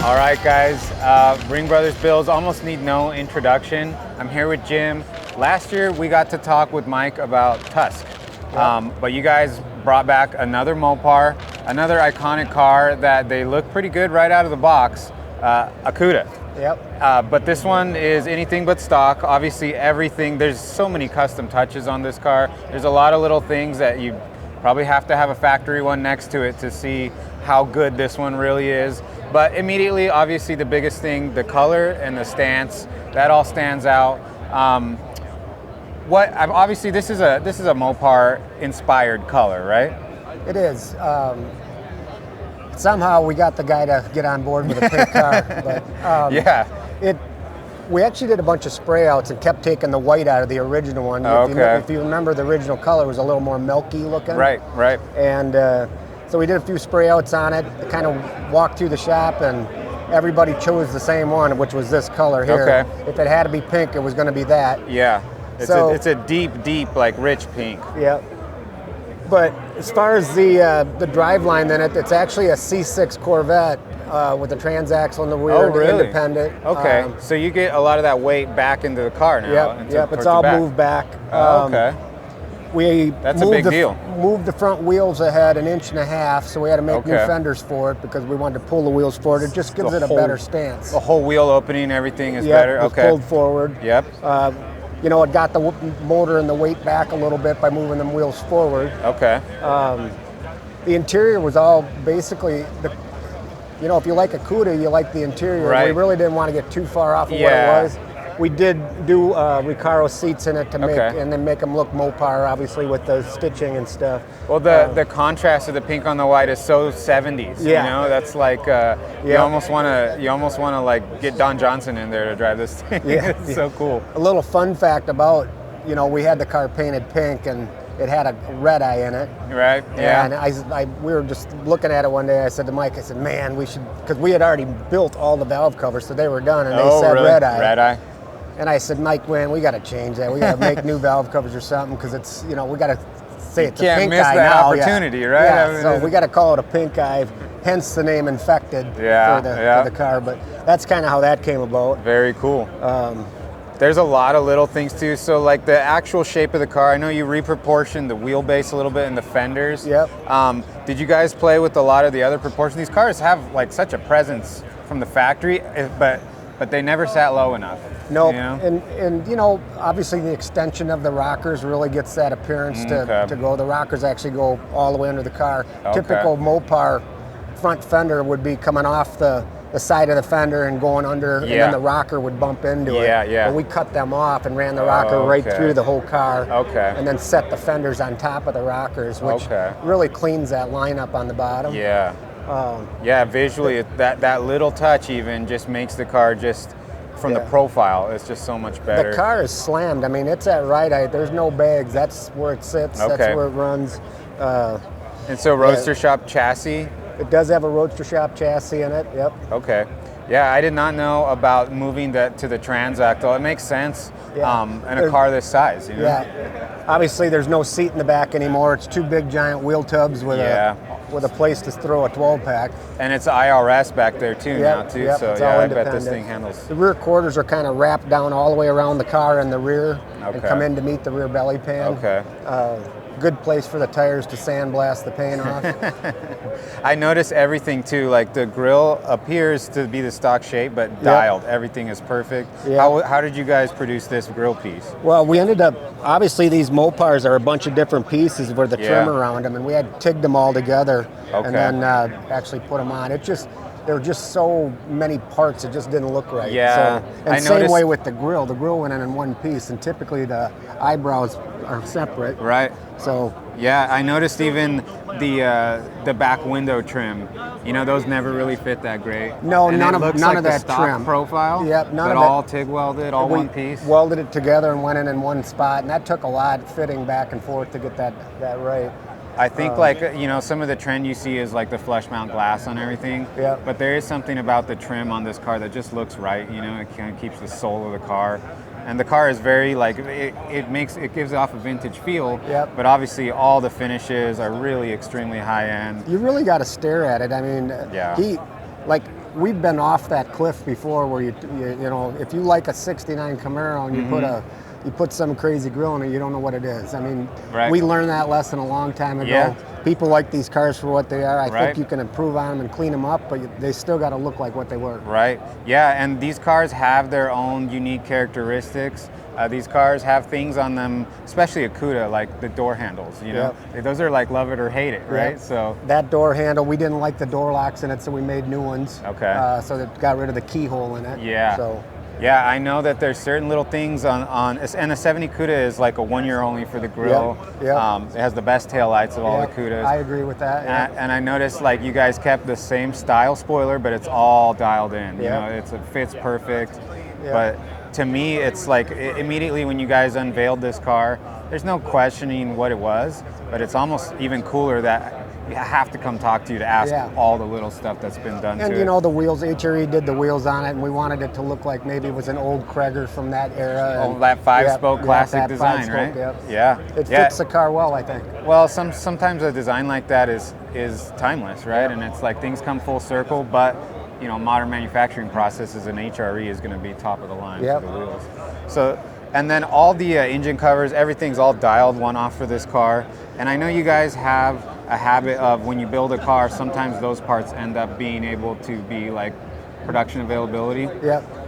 All right, guys, Ringbrothers builds almost need no introduction. I'm here with Jim. Last year, we got to talk with Mike about Tusk, but you guys brought back another Mopar, another iconic car that they look pretty good right out of the box, a Cuda. Yep. But this one is anything but stock. Obviously, everything, there's so many custom touches on this car. There's a lot of little things that you probably have to have a factory one next to it to see how good this one really is. But immediately, obviously, the biggest thing, the color and the stance, that all stands out. Obviously, this is a Mopar-inspired color, right? It is. Somehow we got the guy to get on board with a pink car, but yeah. We actually did a bunch of spray outs and kept taking the white out of the original one. If you remember, the original color was a little more milky looking. Right. And so we did a few spray outs on it, kind of walked through the shop, and everybody chose the same one, which was this color here. Okay. If it had to be pink, it was going to be that. Yeah. It's a deep, like rich pink. Yeah. But as far as the driveline in it, it's actually a C6 Corvette with a transaxle in the rear, Oh, really? independent. Okay, so you get a lot of that weight back into the car now. Yep, it's all moved back. Okay. That's a big deal. Moved the front wheels ahead 1.5 inches, so we had to make new fenders for it because we wanted to pull the wheels forward. It just gives it a better stance. The whole wheel opening, everything is better? It's pulled forward. Yep. You know, it got the motor and the weight back a little bit by moving them wheels forward. Okay. The interior was all basically, if you like a Cuda, you like the interior. Right. We really didn't want to get too far off of what it was. We did do Recaro seats in it to make them look Mopar, obviously, with the stitching and stuff. Well, the contrast of the pink on the white is so 70s. Yeah. You know, that's like you almost want to like get Don Johnson in there to drive this thing. Yeah. It's so cool. A little fun fact about, we had the car painted pink and it had a red eye in it. Right. Yeah. And we were just looking at it one day. I said to Mike, man, we should, because we had already built all the valve covers, so they were done, and they said really? red eye. Red eye. And I said, Mike, man, we got to change that. We got to make new valve covers or something, because it's, we got to say it's a pink eye now. Can't miss that opportunity, right? Yeah, so we got to call it a pink eye, hence the name Infected for the car. But that's kind of how that came about. Very cool. There's a lot of little things too. So like the actual shape of the car, I know you reproportioned the wheelbase a little bit and the fenders. Yep. Did you guys play with a lot of the other proportions? These cars have like such a presence from the factory, but they never sat low enough. No, and obviously the extension of the rockers really gets that appearance to go. The rockers actually go all the way under the car. Okay. Typical Mopar front fender would be coming off the side of the fender and going under, and then the rocker would bump into it. Yeah. But we cut them off and ran the rocker right through the whole car. Okay. And then set the fenders on top of the rockers, which really cleans that lineup on the bottom. Yeah. Visually, that little touch even just makes the car just, from the profile, it's just so much better. The car is slammed. I mean, it's at right eye. There's no bags. That's where it sits. That's where it runs. And so Roadster Shop chassis? It does have a Roadster Shop chassis in it, yep. Okay. Yeah, I did not know about moving that to the transaxle. It makes sense in a car this size, Yeah. Obviously, there's no seat in the back anymore. It's two big giant wheel tubs with a place to throw a 12-pack. And it's IRS back there too now too. Yep, so I bet this thing handles. The rear quarters are kind of wrapped down all the way around the car in the rear and come in to meet the rear belly pan. Okay. Good place for the tires to sandblast the paint off. I noticed everything too, like the grill appears to be the stock shape, but dialed. Everything is perfect. Yep. How did you guys produce this grill piece? Well, we ended up, obviously these Mopars are a bunch of different pieces with the trim around them, and we had tigged them all together and then actually put them on. There were just so many parts, it just didn't look right. Yeah. And same way with the grill. The grill went in one piece, and typically the eyebrows are separate. Right. So I noticed even the back window trim. Those never really fit that great. No, and none of the that stock trim profile. Yep, none but of it. all TIG welded, all one piece. Welded it together and went in one spot, and that took a lot fitting back and forth to get that right. I think some of the trend you see is like the flush mount glass on everything. Yeah. But there is something about the trim on this car that just looks right. It kind of keeps the soul of the car. And the car is very it gives off a vintage feel. Yep. But obviously all the finishes are really extremely high end. You really got to stare at it. I mean, we've been off that cliff before, where you know, if you like a '69 Camaro and you put some crazy grill in it, you don't know what it is. I mean, we learned that lesson a long time ago. Yeah. People like these cars for what they are. I think you can improve on them and clean them up, but they still got to look like what they were. Right. Yeah, and these cars have their own unique characteristics. These cars have things on them, especially a Cuda, like the door handles, you know? Those are like love it or hate it, right? So that door handle, we didn't like the door locks in it, so we made new ones. Okay. So that got rid of the keyhole in it. Yeah. So. Yeah, I know that there's certain little things on and a 70 Cuda is like a 1 year only for the grill. It has the best taillights of all the Cudas. I agree with that. And I noticed like you guys kept the same style spoiler, but it's all dialed in. You know, it fits perfect. But to me, it's like immediately when you guys unveiled this car, there's no questioning what it was, but it's almost even cooler that you have to come talk to you to ask all the little stuff that's been done to it. And you know, the wheels, HRE did the wheels on it, and we wanted it to look like maybe it was an old Kreger from that era. Oh, that five-spoke classic design, right? Yeah. It fits the car well, I think. Well, sometimes a design like that is timeless, right? And it's like things come full circle, but you know, modern manufacturing processes and HRE is going to be top of the line for the wheels. So, and then all the engine covers, everything's all dialed one off for this car. And I know you guys have a habit of when you build a car, sometimes those parts end up being able to be like production availability.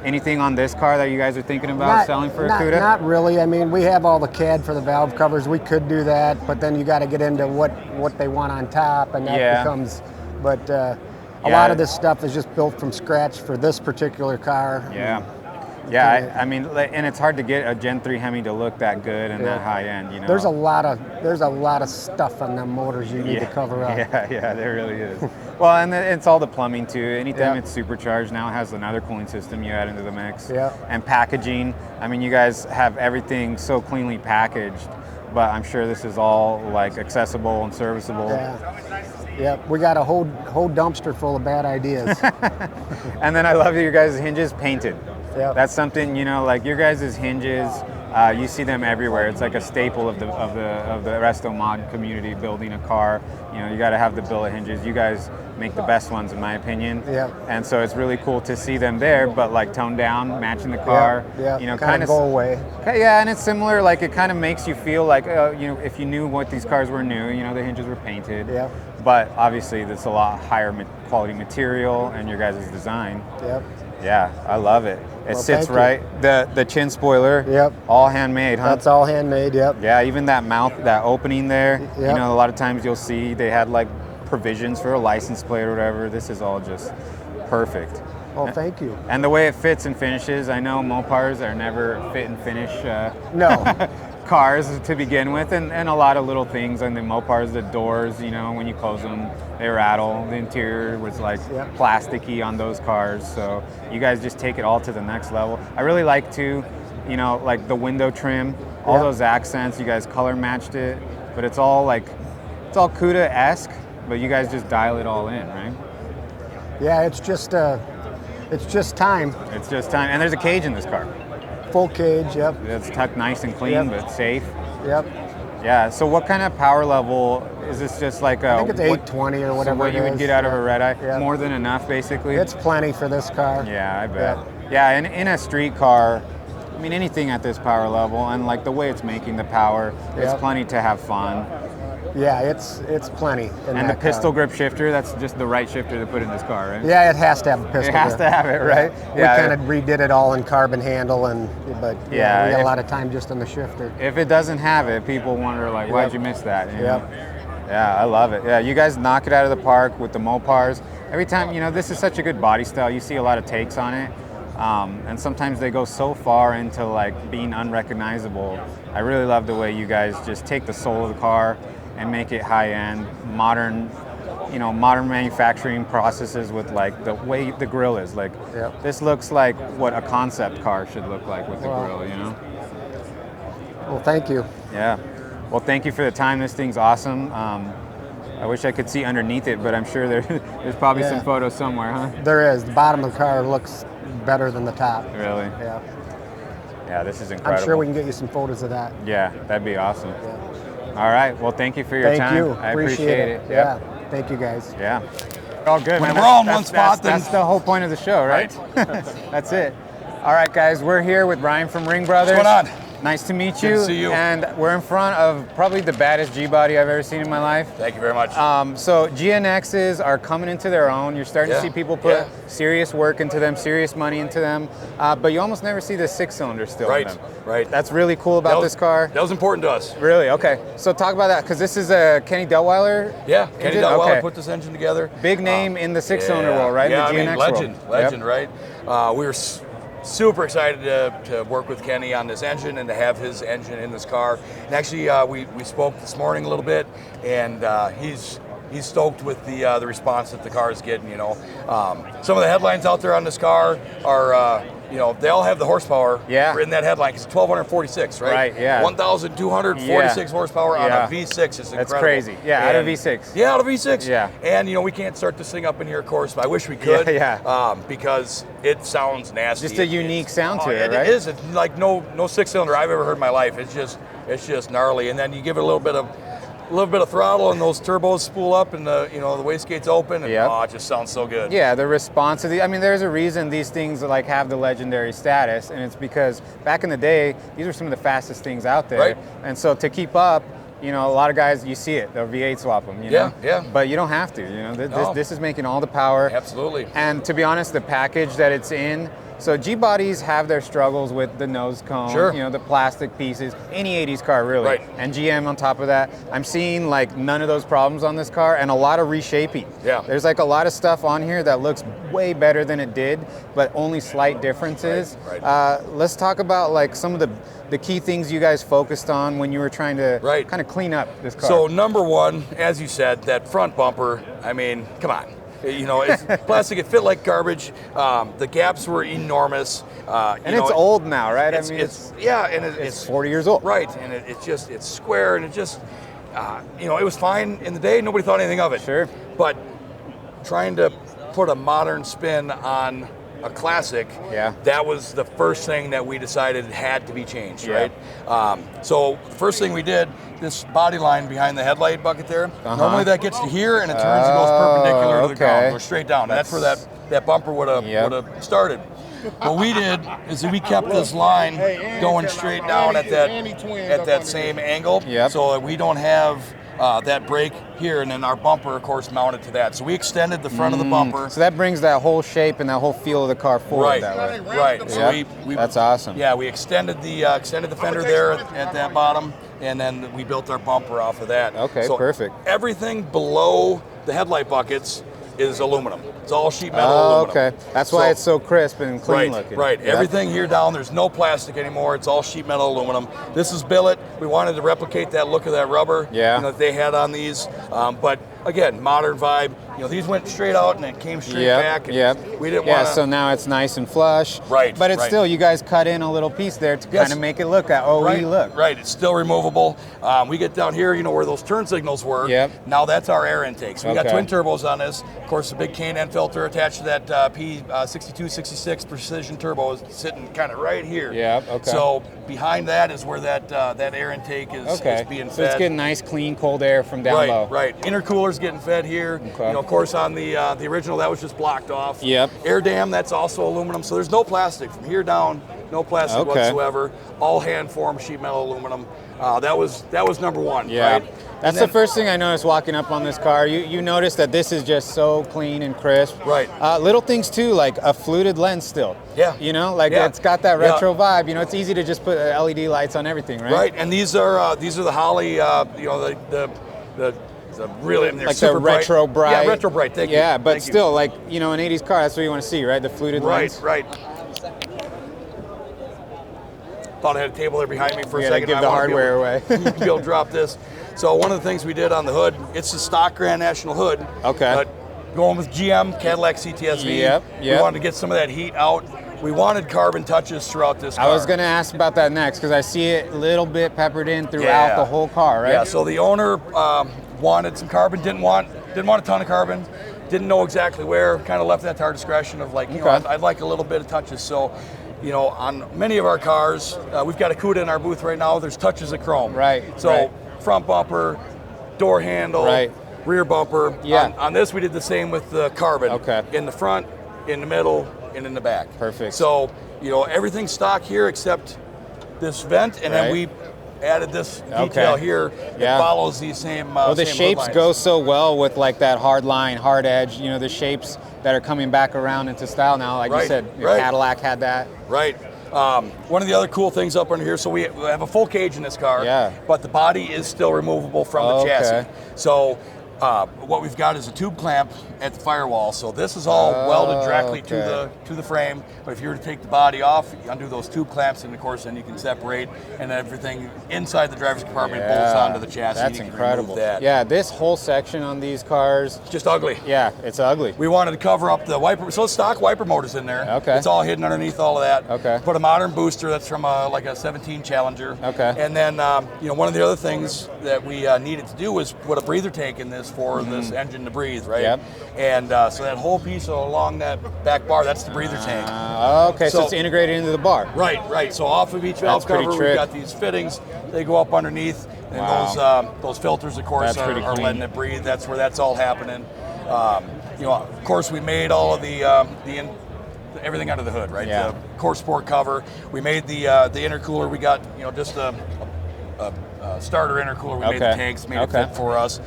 Anything on this car that you guys are thinking about selling for a Cuda? Not really. I mean, we have all the CAD for the valve covers. We could do that, but then you got to get into what they want on top, and that becomes. But a lot of this stuff is just built from scratch for this particular car. I mean, and it's hard to get a Gen 3 Hemi to look that good and that high end, you know. There's a lot of stuff on them motors you need to cover up. Yeah, there really is. Well, and it's all the plumbing too. Anytime it's supercharged, now it has another cooling system you add into the mix. And packaging. I mean, you guys have everything so cleanly packaged, but I'm sure this is all like accessible and serviceable. We got a whole dumpster full of bad ideas. And then I love your guys' hinges painted. That's something, you know, like your guys' hinges, you see them everywhere. It's like a staple of the RestoMod community building a car. You know, you got to have the billet hinges. You guys make the best ones, in my opinion. And so it's really cool to see them there, but like toned down, matching the car. You know, kind of go away. Yeah, and it's similar. Like it kind of makes you feel like, you know, if you knew what these cars were new, you know, the hinges were painted. But obviously, that's a lot higher quality material, and your guys' design. Yeah, I love it. It sits right. The chin spoiler. All handmade, huh? That's all handmade. Yeah, even that mouth, that opening there. You know, a lot of times you'll see they had like provisions for a license plate or whatever. This is all just perfect. Oh, thank you. And the way it fits and finishes, I know Mopars are never fit and finish cars to begin with, and a lot of little things on the Mopars, the doors, you know, when you close them, they rattle. The interior was like plasticky on those cars, so you guys just take it all to the next level. I really like too, you know, like the window trim, all those accents, you guys color matched it, but it's all Cuda-esque, but you guys just dial it all in, right? Yeah, it's just time. It's just time, and there's a cage in this car. Full cage, It's tucked nice and clean, but safe. Yeah, so what kind of power level, is this just like I think it's 820 or whatever what you would get out of a red eye? More than enough, basically? It's plenty for this car. Yeah, I bet. Yeah, and in a street car, I mean, anything at this power level, and like the way it's making the power, it's plenty to have fun. Yeah, it's plenty. And the pistol grip shifter, that's just the right shifter to put in this car, right? Yeah, it has to have a pistol grip. It has to have it, right? We kind of redid it all in carbon handle, but we got a lot of time just on the shifter. If it doesn't have it, people wonder like, why'd you miss that? You know? Yeah, I love it. Yeah, you guys knock it out of the park with the Mopars. Every time, you know, this is such a good body style. You see a lot of takes on it. And sometimes they go so far into like being unrecognizable. I really love the way you guys just take the soul of the car and make it high-end, modern manufacturing processes with like the way the grill is. Like this looks like what a concept car should look like with the grill, you know? Well, thank you. Yeah. Well, thank you for the time. This thing's awesome. I wish I could see underneath it, but I'm sure there's probably some photos somewhere, huh? There is. The bottom of the car looks better than the top. Really? Yeah. Yeah, this is incredible. I'm sure we can get you some photos of that. Yeah, that'd be awesome. All right. Well, thank you for your time. Thank you. I appreciate it. Yeah. Thank you, guys. Yeah. All good. When man. we're all in one spot, then that's the whole point of the show, right? That's it. All right, guys, we're here with Ryan from Ringbrothers. What's going on? Nice to meet Good you. to see you. And we're in front of probably the baddest G-body I've ever seen in my life. Thank you very much. So GNXs are coming into their own. You're starting to see people put serious work into them, serious money into them, but you almost never see the 6-cylinder still in them. Right. That's really cool about this car. That was important to us. Really? Okay. So talk about that, because this is a Kenny Delweiler. Yeah, Kenny Delweiler Okay. put this engine together. Big name in the 6-cylinder world, right? Yeah, The GNX legend, world. legend, right? We were super excited to work with Kenny on this engine and to have his engine in this car. And actually, we spoke this morning a little bit, and he's stoked with the response that the car is getting. You know, some of the headlines out there on this car are. You know, they all have the horsepower in that headline, because it's 1,246, right? Right, yeah. 1,246 horsepower on a V6 is incredible. That's crazy. Yeah, out of V6. Yeah, out of V6. Yeah. And, you know, we can't start this thing up in here, of course, but I wish we could. Because it sounds nasty. Just a unique sound to it, right? It is. It's like no 6-cylinder I've ever heard in my life. It's just gnarly. And then you give it a little bit of throttle, and those turbos spool up, and the wastegate's open, and it just sounds so good. Yeah, the response to I mean, there's a reason these things like have the legendary status, and it's because back in the day, these were some of the fastest things out there. Right. And so to keep up, you know, a lot of guys, you see it, they'll V8 swap them, you know? Yeah. But you don't have to, you know, this is making all the power. Absolutely. And to be honest, the package that it's in, so G-bodies have their struggles with the nose cone, you know, the plastic pieces, any 80s car really. Right. And GM on top of that. I'm seeing like none of those problems on this car, and a lot of reshaping. Yeah. There's like a lot of stuff on here that looks way better than it did, but only slight differences. Right. Let's talk about like some of the key things you guys focused on when you were trying to kind of clean up this car. So number one, as you said, that front bumper, I mean, come on. You know, it's plastic, it fit like garbage. The gaps were enormous. And it's old now, right? I mean, it's 40 years old. Right, and it's square, and it just, you know, it was fine in the day. Nobody thought anything of it. Sure. But trying to put a modern spin on a classic, that was the first thing that we decided had to be changed, right? So the first thing we did, this body line behind the headlight bucket there, normally that gets to here and it turns and goes perpendicular to the ground, goes straight down. And that's where that bumper would have started. What we did is that we kept this line going straight down at that same angle, so that we don't have that brake here, and then our bumper, of course, mounted to that. So we extended the front of the bumper. So that brings that whole shape and that whole feel of the car forward that way. Right. So we that's awesome. Yeah, we extended the fender there at that bottom, and then we built our bumper off of that. Okay, so perfect. Everything below the headlight buckets is aluminum. It's all sheet metal aluminum. Okay. That's why it's so crisp and clean looking. Right. Everything here down, there's no plastic anymore. It's all sheet metal aluminum. This is billet. We wanted to replicate that look of that rubber that they had on these. But again, modern vibe. You know, these went straight out and it came straight back. And we didn't want to. So now it's nice and flush. Right. But it's still, you guys cut in a little piece there to kind of make it look that OE look. Right. It's still removable. We get down here, you know, where those turn signals were. Now that's our air intake. So we got twin turbos on this. Of course, a big K&N filter attached to that P6266 precision turbo is sitting kind of right here. So behind that is where that air intake is being fed. So it's getting nice, clean, cold air from down low. Right. Intercooler's getting fed here. You know, of course, on the original, that was just blocked off. Air dam, that's also aluminum. So there's no plastic from here down. No plastic whatsoever. All hand formed sheet metal aluminum. That was number one. Right? That's the first thing I noticed walking up on this car. You notice that this is just so clean and crisp. Right. Little things too, like a fluted lens still. You know, like it's got that retro vibe. You know, it's easy to just put LED lights on everything, right? Right. And these are the Holley. You know, the really, they're like super the retro bright. Yeah, retro bright. Thank you. Yeah, but Thank still, you. like, you know, an 80s car, that's what you want to see, right? The fluted lens. Right. Thought I had a table there behind me for a second. Give the hardware away. Be able to drop this. So one of the things we did on the hood, it's the stock Grand National hood. But going with GM, Cadillac CTSV, we wanted to get some of that heat out. We wanted carbon touches throughout this car. I was going to ask about that next, because I see it a little bit peppered in throughout the whole car, right? Yeah, so the owner wanted some carbon, didn't want a ton of carbon, didn't know exactly where, kind of left that to our discretion of like, you know, I'd like a little bit of touches. So, you know, on many of our cars, we've got a Cuda in our booth right now, there's touches of chrome. So front bumper, door handle, rear bumper. Yeah. On this, we did the same with the carbon. Okay. In the front, in the middle, and in the back. Perfect. So, you know, everything's stock here except this vent, and then we added this detail here. Yeah. It follows these same well, the same shapes hood go lines. so well with like that hard line, hard edge, you know, the shapes that are coming back around into style now. Like you said, your Cadillac had that. Right. One of the other cool things up under here, so we have a full cage in this car, but the body is still removable from the chassis. So what we've got is a tube clamp at the firewall. So this is all welded directly to the frame. But if you were to take the body off, you undo those tube clamps, and of course then you can separate, and everything inside the driver's compartment bolts onto the chassis. That's and you incredible. Can remove that. Yeah, this whole section on these cars, just ugly. Yeah, it's ugly. We wanted to cover up the wiper, so stock wiper motors in there. Okay. It's all hidden underneath all of that. Okay. Put a modern booster that's from like a 17 Challenger. Okay. And then you know, one of the other things that we needed to do was put a breather tank in this for this engine to breathe, right? Yep. And so that whole piece along that back bar, that's the breather tank. Okay, so it's integrated into the bar. Right. So off of each valve cover, we've got these fittings. They go up underneath, and those filters, of course, are letting it breathe. That's where that's all happening. You know, of course, we made all of everything under the hood, right? Yeah. The core sport cover. We made the intercooler. We got, you know, just a starter intercooler. We made the tanks, made it fit for us.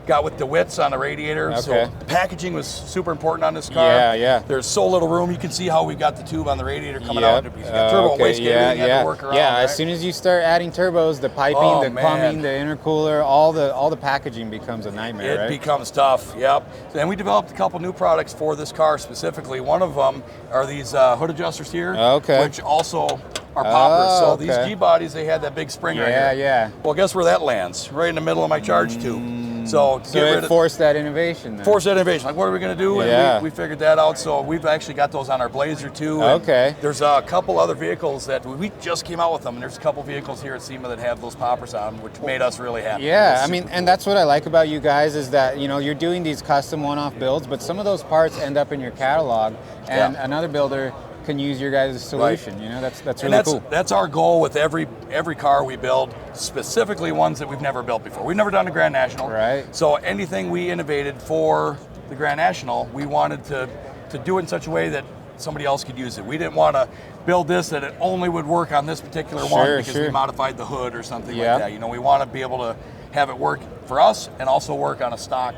Got with the widths on the radiator. Okay. So the packaging was super important on this car. Yeah. There's so little room. You can see how we've got the tube on the radiator coming out. You've got turbo and wastegate, everything you have to work around. Yeah, right? As soon as you start adding turbos, the piping, the plumbing, the intercooler, all the packaging becomes a nightmare, It becomes tough, yep. And we developed a couple new products for this car specifically. One of them are these hood adjusters here, which also are poppers. So these G-bodies, they had that big spring right here. Yeah. Well, guess where that lands? Right in the middle of my charge tube. So it forced that innovation then. Forced that innovation. Like, what are we going to do? And we figured that out. So we've actually got those on our Blazer too. There's a couple other vehicles that we just came out with them. And there's a couple vehicles here at SEMA that have those poppers on them, which made us really happy. Yeah, I mean, and that's what I like about you guys is that, you know, you're doing these custom one-off builds, but some of those parts end up in your catalog, and another builder can use your guys' solution. You know, that's really cool. That's our goal with every car we build, specifically ones that we've never built before. We've never done a Grand National. Right. So anything we innovated for the Grand National, we wanted to do it in such a way that somebody else could use it. We didn't want to build this that it only would work on this particular one because we modified the hood or something like that. You know, we want to be able to have it work for us and also work on a stock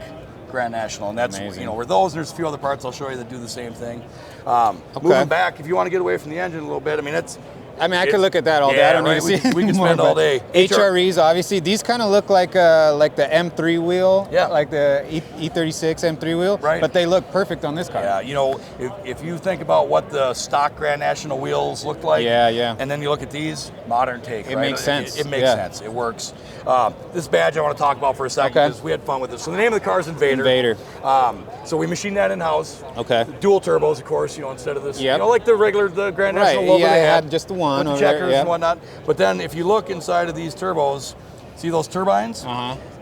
Grand National, and that's you know, where those. There's a few other parts I'll show you that do the same thing. Moving back, if you want to get away from the engine a little bit, I mean, I could look at that all day. I don't need to see we can spend all day. HREs, obviously, these kind of look like the M3 wheel, like the E36 M3 wheel, but they look perfect on this car. Yeah, you know, if you think about what the stock Grand National wheels look like, and then you look at these, modern take, it makes sense. It makes sense. It works. This badge I want to talk about for a second because we had fun with this. So the name of the car is INVADR. So we machined that in-house. Dual turbos, of course, you know, instead of this, you know, like the Grand National logo they had. Just the one. With the checkers and whatnot. But then if you look inside of these turbos, see those turbines?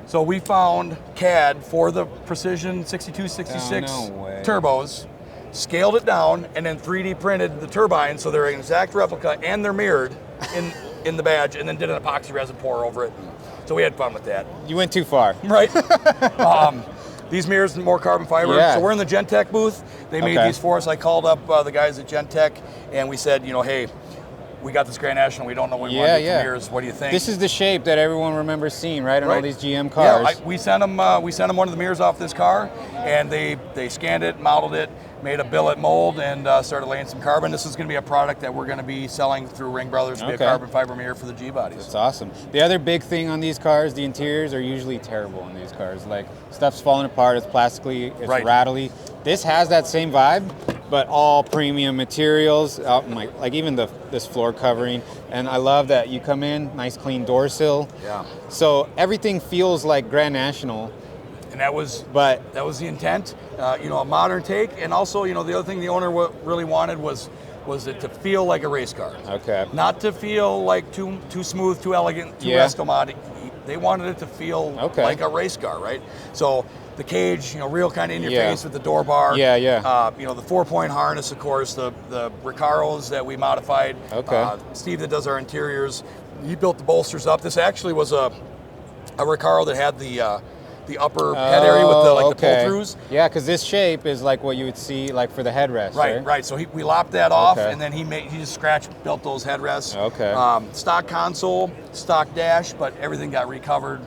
So we found CAD for the Precision 6266 turbos, scaled it down, and then 3D printed the turbines so they're an exact replica and they're mirrored in the badge, and then did an epoxy resin pour over it. So we had fun with that. You went too far. Right. These mirrors and more carbon fiber. So we're in the Gentech booth. They made these for us. I called up the guys at Gentech and we said, you know, hey, we got this Grand National. We don't know what we want to do with mirrors. What do you think? This is the shape that everyone remembers seeing, right, on all these GM cars. Yeah, we sent them one of the mirrors off this car, and they scanned it, modeled it, made a billet mold, and started laying some carbon. This is going to be a product that we're going to be selling through Ringbrothers, be a carbon fiber mirror for the G bodies. That's awesome. The other big thing on these cars, the interiors are usually terrible on these cars. Like, stuff's falling apart, it's plastically, it's rattly. This has that same vibe, but all premium materials, like even this floor covering. And I love that you come in, nice clean door sill. Yeah. So everything feels like Grand National. And that was the intent, you know, a modern take. And also, you know, the other thing the owner really wanted was it to feel like a race car. Not to feel like too smooth, too elegant, too RestoMod. They wanted it to feel like a race car, right? So the cage, you know, real kind of in your face with the door bar. You know, the 4-point harness, of course, the Recaros that we modified. Steve that does our interiors, he built the bolsters up. This actually was a Recaro that had the the upper head area with the the pull-throughs. Yeah, because this shape is like what you would see like for the headrest. Right. So we lopped that off, and then he just scratch built those headrests. Okay. Stock console, stock dash, but everything got recovered.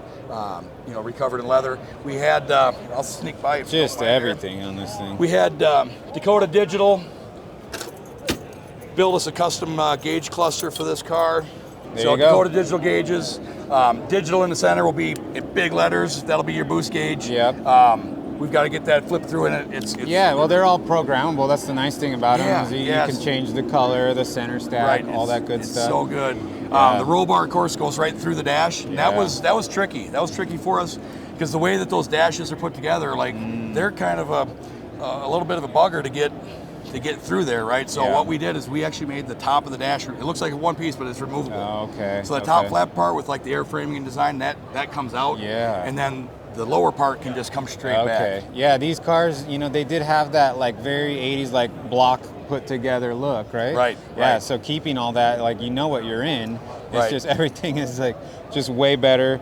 Recovered in leather. We had I'll sneak by. Just everything on this thing. We had Dakota Digital build us a custom gauge cluster for this car. There you go. Dakota Digital gauges. Digital in the center will be in big letters. That'll be your boost gauge. Yep. We've got to get that flipped through, and it's yeah. Well, they're all programmable. That's the nice thing about them. Is you yes. can change the color, the center stack, all that good stuff. So good. The roll bar, of course, goes right through the dash. And that was tricky. That was tricky for us because the way that those dashes are put together, like they're kind of a little bit of a bugger to get through there, right? So what we did is we actually made the top of the dash. It looks like a one piece, but it's removable. Oh, okay. So the top flap part with like the airframing and design that comes out. Yeah. And then the lower part can just come straight back. Yeah, these cars, they did have that like very 80s like block put together look, right? Right. Yeah, right. so keeping all that, like what you're in. It's right. just everything is like just way better.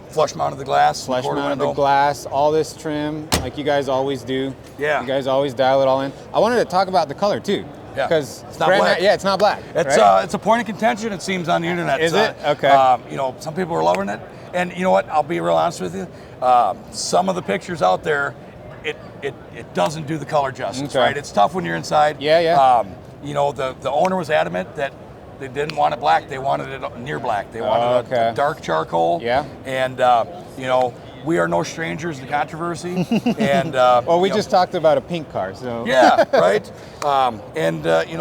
Flush mounted the glass. Flush mounted the glass, all this trim, like you guys always do. Yeah. You guys always dial it all in. I wanted to talk about the color too. Yeah. Because it's not black. Yeah, it's not black. It's a point of contention, it seems, on the internet. Is it? Okay. Some people are loving it. And you know what? I'll be real honest with you. Some of the pictures out there, it doesn't do the color justice, right? It's tough when you're inside. Yeah. The owner was adamant that they didn't want it black. They wanted it near black. They wanted a dark charcoal. Yeah. And we are no strangers to controversy. And well, we just talked about a pink car, so yeah, right.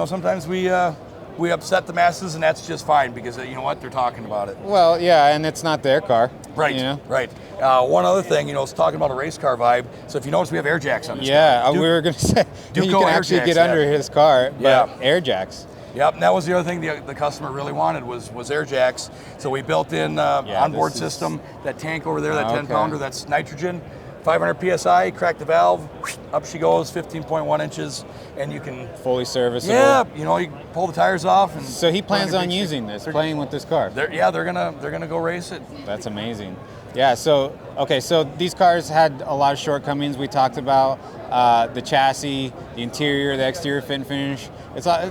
Sometimes we upset the masses, and that's just fine because you know what, they're talking about it. Well, yeah, and it's not their car. Right. Right. One other thing, it's talking about a race car vibe. So if you notice, we have air jacks on this. Yeah, we were going to say you can actually get under his car, but air jacks. Yep, and that was the other thing the customer really wanted was air jacks. So we built in onboard system, that tank over there, that 10-pounder, that's nitrogen, 500 PSI, crack the valve, up she goes, 15.1 inches, and you can... Fully serviceable. Yeah, you pull the tires off. And so he plans on using this, playing with this car? They're gonna go race it. That's amazing. Yeah, so these cars had a lot of shortcomings. We talked about the chassis, the interior, the exterior fit and finish.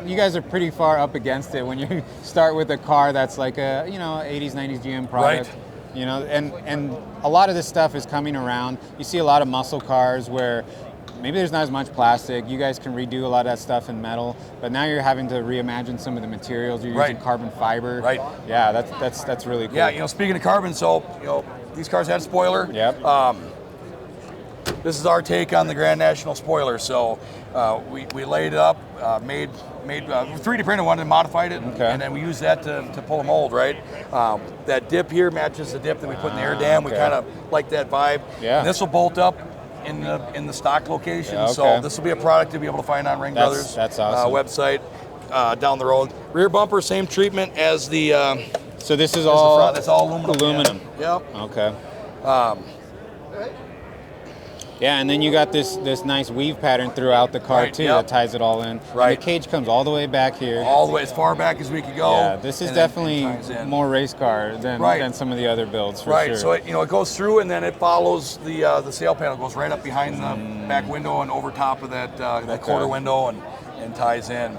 You guys are pretty far up against it when you start with a car that's like a 80s, 90s GM product. Right. And a lot of this stuff is coming around. You see a lot of muscle cars where maybe there's not as much plastic. You guys can redo a lot of that stuff in metal, but now you're having to reimagine some of the materials. You're using carbon fiber. Right. Yeah, that's really cool. Yeah, speaking of carbon, so these cars had a spoiler. Yep. This is our take on the Grand National spoiler. So we laid it up, made 3D printed one and modified it, and then we used that to pull a mold, right? That dip here matches the dip that we put in the air dam. We kind of like that vibe. Yeah. And this will bolt up in the stock location. Yeah, so this will be a product to be able to find on Ringbrothers that's awesome. website down the road. Rear bumper, same treatment as the. So this is all front. That's all aluminum. Aluminum. Yep. Okay. Yeah, and then you got this nice weave pattern throughout the car too that ties it all in. Right. And the cage comes all the way back here. All the way as far back as we could go. Yeah, this is definitely more race car than some of the other builds for sure. So it goes through and then it follows the sail panel, goes right up behind the back window and over top of that quarter window and ties in.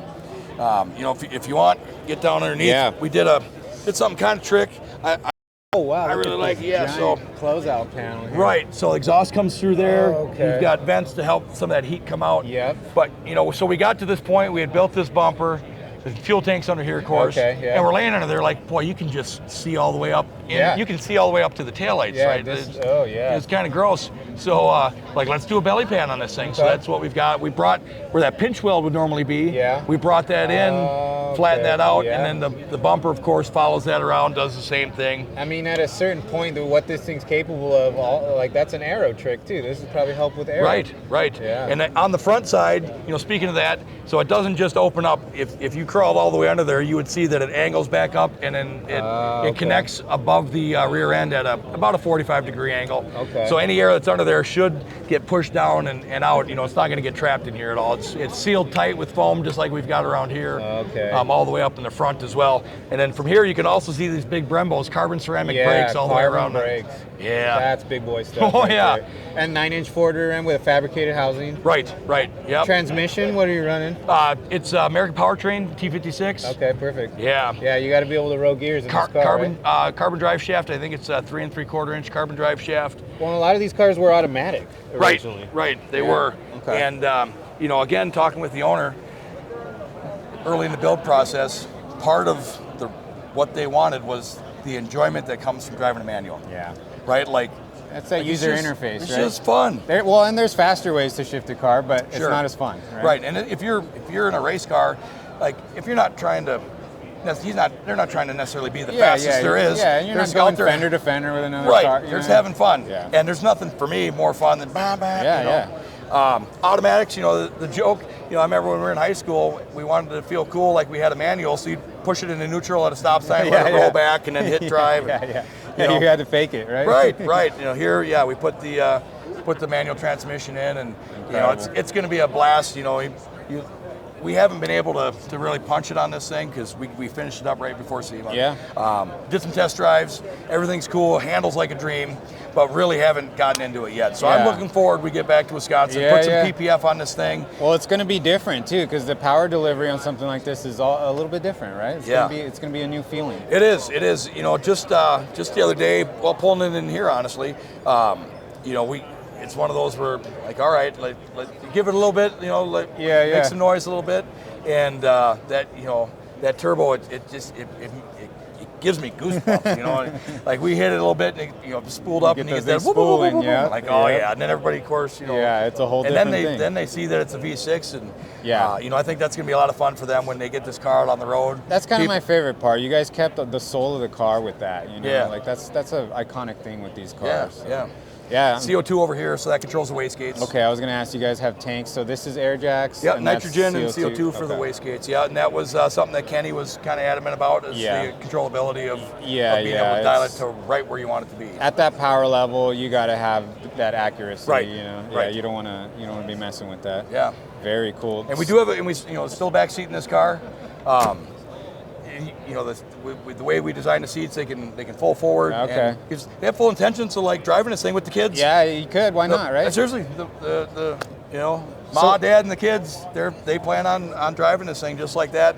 If you want, get down underneath. Yeah. We did something kind of trick. Oh wow! I really like so closeout panel here. Right, so exhaust comes through there. Oh, okay. You've got vents to help some of that heat come out. Yep. But so we got to this point. We had built this bumper. The fuel tank's under here, of course. Okay. Yeah. And we're laying under there, like, boy, you can just see all the way up. You can see all the way up to the taillights, right? It's kind of gross. So, let's do a belly pan on this thing. Okay. So that's what we've got. We brought where that pinch weld would normally be. Yeah. We brought that in, flattened that out, and then the bumper, of course, follows that around, does the same thing. I mean, at a certain point, what this thing's capable of, that's an aero trick too. This would probably help with aero. Right. Yeah. And on the front side, speaking of that, so it doesn't just open up. If you crawled all the way under there, you would see that it angles back up and then it connects above the rear end at about a 45-degree angle. Okay. So any air that's under there should get pushed down and out. You know, it's not going to get trapped in here at all. It's sealed tight with foam, just like we've got around here. Okay. All the way up in the front as well. And then from here, you can also see these big Brembos, carbon ceramic brakes all the way around. Brakes. Yeah. That's big boy stuff. Oh, right yeah. there. And 9-inch forward rim with a fabricated housing. Right. Yep. Transmission, what are you running? It's American Powertrain T56. Okay, perfect. Yeah. Yeah, you got to be able to roll gears in this car, carbon right? carbon drive shaft. I think it's a 3 3/4 inch carbon drive shaft. Well, a lot of these cars were automatic originally. Right. They were. Okay. And you know, again, talking with the owner early in the build process, part of what they wanted was the enjoyment that comes from driving a manual. Yeah. Right. Like. That's that user interface, it's right? just fun. Well, and there's faster ways to shift a car, but it's not as fun. Right. And if you're in a race car, like if you're not trying to, they're not trying to necessarily be the fastest there is. Yeah, and you're not going fender to fender with another car. Right. There's having fun. Yeah. And there's nothing for me more fun than automatics. You know, the joke. You know, I remember when we were in high school, we wanted to feel cool, like we had a manual, so you'd push it into neutral at a stop sign, let it roll back, and then hit drive. You had to fake it, right? Right. You know, here, we put the manual transmission in, and you know, it's going to be a blast. You know, we haven't been able to really punch it on this thing because we finished it up right before SEMA. Yeah. Did some test drives. Everything's cool. Handles like a dream, but really haven't gotten into it yet. So I'm looking forward. We get back to Wisconsin, put some PPF on this thing. Well, it's going to be different too because the power delivery on something like this is a little bit different, right? It's going to be a new feeling. It is. It is. You know, just the other day, while pulling it in here, honestly, you know, it's one of those where, like, all right, like give it a little bit, you know, make some noise a little bit, and that turbo, it gives me goosebumps, you know, like we hit it a little bit, and it spooled up, and you get that spooling, like, and then everybody, of course, you know, it's a whole different thing. And then they see that it's a V6, and you know, I think that's gonna be a lot of fun for them when they get this car out on the road. That's kind of my favorite part. You guys kept the soul of the car with that, you know, like that's an iconic thing with these cars. Yeah. CO2 over here, so that controls the wastegates. Okay, I was going to ask, you guys have tanks, so this is air jacks? Yeah, nitrogen and CO2 for the wastegates. Yeah, and that was something that Kenny was kind of adamant about, is the controllability of being able to dial it to right where you want it to be. At that power level, you got to have that accuracy. Right. You know, right. You don't want to be messing with that. Yeah. Very cool. And we do have still back seat in this car. You know, the way we design the seats, they can fold forward. Okay. Because they have full intentions of like driving this thing with the kids. Yeah, you could. Why not, right? Seriously, the mom, dad, and the kids, they plan on driving this thing just like that,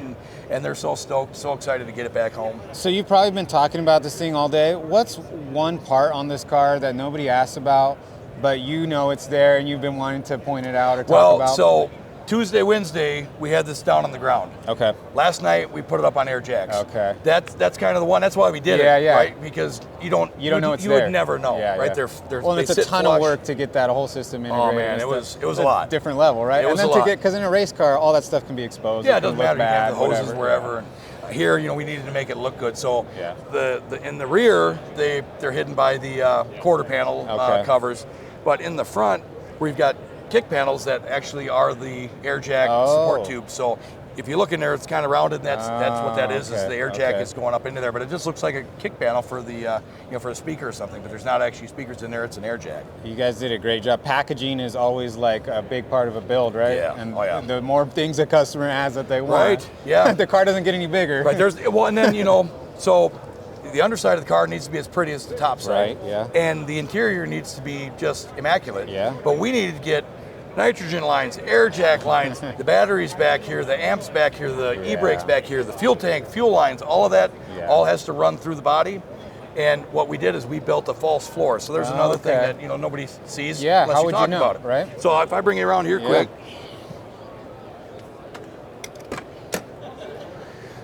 and they're so stoked, so excited to get it back home. So you've probably been talking about this thing all day. What's one part on this car that nobody asks about, but you know it's there and you've been wanting to point it out or talk about? So Tuesday, Wednesday, we had this down on the ground. Okay. Last night we put it up on air jacks. Okay. That's kind of the one. That's why we did it. Yeah. Right? Because you don't know it's there. You would never know. Right? They're well, it's a ton of work to get that whole system integrated. Oh man, it was a lot. Different level, right? It was a lot. Because in a race car, all that stuff can be exposed. Yeah, it doesn't matter. You can have the hoses whatever. wherever. Here, we needed to make it look good. So the in the rear, they're hidden by the quarter panel covers, but in the front, we've got kick panels that actually are the air jack support tube. So if you look in there, it's kind of rounded. And that's what that is. Is the air jack is going up into there, but it just looks like a kick panel for the for a speaker or something. But there's not actually speakers in there. It's an air jack. You guys did a great job. Packaging is always like a big part of a build, right? Yeah. And the more things a customer has that they want, right? Yeah. the car doesn't get any bigger. Right. And then so. The underside of the car needs to be as pretty as the top side. Right, yeah. And the interior needs to be just immaculate. Yeah. But we needed to get nitrogen lines, air jack lines, the batteries back here, the amps back here, the e-brakes back here, the fuel tank, fuel lines, all of that all has to run through the body. And what we did is we built a false floor. So there's another thing that nobody sees unless you talk about it. Right? So if I bring it around here quick.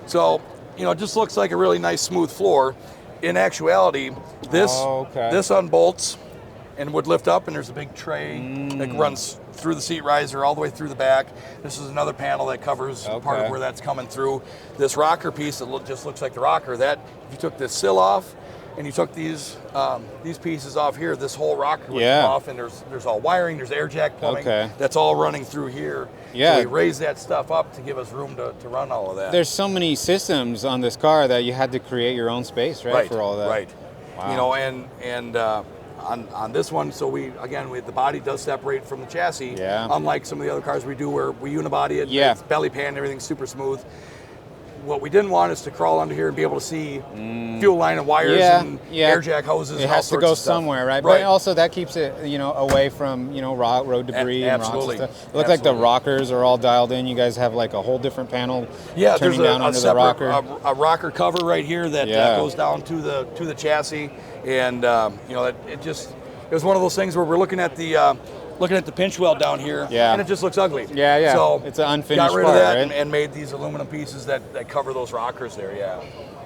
So it just looks like a really nice smooth floor. In actuality, this unbolts and would lift up, and there's a big tray that runs through the seat riser all the way through the back. This is another panel that covers part of where that's coming through. This rocker piece that just looks like the rocker, that if you took this sill off and you took these pieces off here, this whole rocker would come off, and there's all wiring, there's air jack plumbing that's all running through here. So we raised that stuff up to give us room to run all of that. There's so many systems on this car that you had to create your own space, right? For all that. Right. Wow. And on this one. So the body does separate from the chassis. Yeah. Unlike some of the other cars we do where we unibody it, yeah. It's belly pan, everything's super smooth. What we didn't want is to crawl under here and be able to see fuel line and wires and air jack hoses. It has to go somewhere, right? Right. But also that keeps it, away from, road debris and rocks and stuff. It looks like the rockers are all dialed in. You guys have like a whole different panel turning down under the rocker. A rocker cover right here that goes down to the chassis, and it was one of those things where we're looking at the pinch weld down here, and it just looks ugly. Yeah, yeah. So it's an unfinished got rid part, of that right? and made these aluminum pieces that cover those rockers there. Yeah.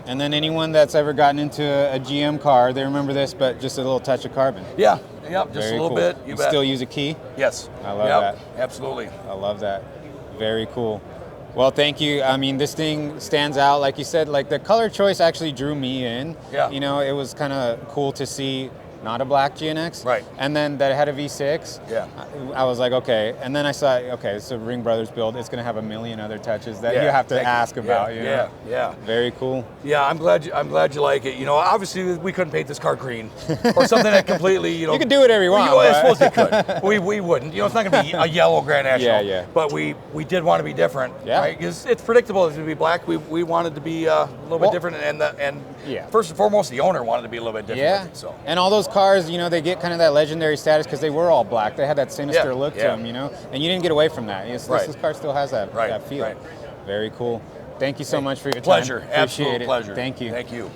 And then anyone that's ever gotten into a GM car, they remember this, but just a little touch of carbon. Yeah. Yep. Just Very a little cool. bit. You bet. Still use a key? Yes. I love that. Absolutely. I love that. Very cool. Well, thank you. I mean, this thing stands out. Like you said, like the color choice actually drew me in. Yeah. It was kind of cool to see not a black GNX. Right. And then that it had a V6. Yeah. I was like, okay. And then I saw, okay, it's a Ringbrothers build. It's going to have a million other touches that you have to ask about. Yeah. Very cool. Yeah, I'm glad you like it. Obviously we couldn't paint this car green or something that completely, You can do whatever you want. I suppose you could. We wouldn't. It's not going to be a yellow Grand National. Yeah. But we did want to be different. Yeah. Right? Because it's predictable it's going to be black. We wanted to be a little bit different, and first and foremost, the owner wanted to be a little bit different. Yeah. With it, so. And all those cars, they get kind of that legendary status because they were all black. They had that sinister look to them, and you didn't get away from that. This car still has that feel. Right. Very cool. Thank you so much for your time. Pleasure. Appreciate Absolute it. pleasure. Thank you. Thank you.